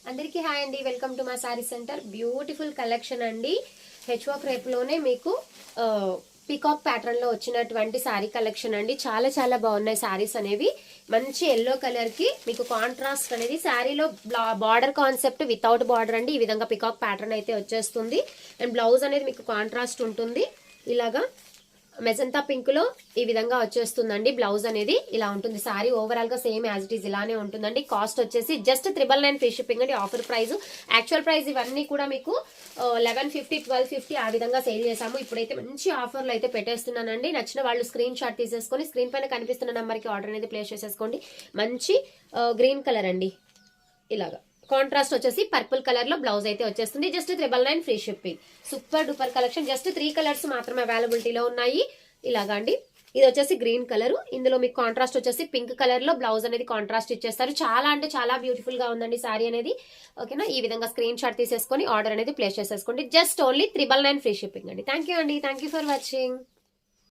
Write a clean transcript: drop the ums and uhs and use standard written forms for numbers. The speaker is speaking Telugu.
అందరికీ హాయ్ అండి, welcome to my sorry centre. Beautiful collection అండి. హెచ్ఓ క్రేప్ లోనే మీకు పీకాక్ ప్యాటర్న్ లో వచ్చినటువంటి సారీ కలెక్షన్ అండి. చాలా చాలా బాగున్నాయి సారీస్ అనేవి. మంచి ఎల్లో కలర్ కి మీకు కాంట్రాస్ట్ అనేది శారీలో బార్డర్ కాన్సెప్ట్ వితౌట్ బార్డర్ అండి. ఈ విధంగా పీకాక్ ప్యాటర్న్ అయితే వచ్చేస్తుంది. అండ్ బ్లౌజ్ అనేది మీకు కాంట్రాస్ట్ ఉంటుంది. ఇలాగా మెజంతా పింక్ లో ఈ విధంగా వచ్చేస్తుందండి. బ్లౌజ్ అనేది ఇలా ఉంటుంది. సారీ ఓవరాల్ గా సేమ్ యాజ్ ఇట్ ఈస్ ఇలానే ఉంటుందండి. కాస్ట్ వచ్చేసి జస్ట్ 999 ఫ్రీ షిప్పింగ్ అండి. ఆఫర్ ప్రైస్, యాక్చువల్ ప్రైస్ ఇవన్నీ కూడా మీకు 1150, 1250 ఆ విధంగా సేల్ చేసాము. ఇప్పుడైతే మంచి ఆఫర్లు అయితే పెట్టేస్తున్నానండి. నచ్చిన వాళ్ళు స్క్రీన్ షాట్ తీసేసుకొని స్క్రీన్ పైన కనిపిస్తున్న నెంబర్ కి ఆర్డర్ అనేది ప్లేస్ చేసేసుకోండి. మంచి గ్రీన్ కలర్ అండి. ఇలాగా కాంట్రాస్ట్ వచ్చేసి పర్పుల్ కలర్ లో బ్లౌజ్ అయితే వచ్చేస్తుంది. Just 999 free shipping. Super duper collection. Just 3 colours మాత్రమే అవైలబిలిటీలో ఉన్నాయి. ఇలాగా అండి. ఇది వచ్చేసి గ్రీన్ కలర్. ఇందులో మీకు కాంట్రాస్ట్ వచ్చేసి పింక్ కలర్ లో బ్లౌజ్ అనేది కాంట్రాస్ట్ ఇచ్చేస్తారు. చాలా అంటే చాలా బ్యూటిఫుల్ గా ఉందండి సారీ అనేది. ఓకేనా, ఈ విధంగా స్క్రీన్ షాట్ తీసేసుకొని ఆర్డర్ అనేది ప్లేస్ చేసేసుకోండి. జస్ట్ ఓన్లీ 999 ఫ్రీ షిప్పింగ్ అండి. థ్యాంక్ యూ అండి. Thank you for watching.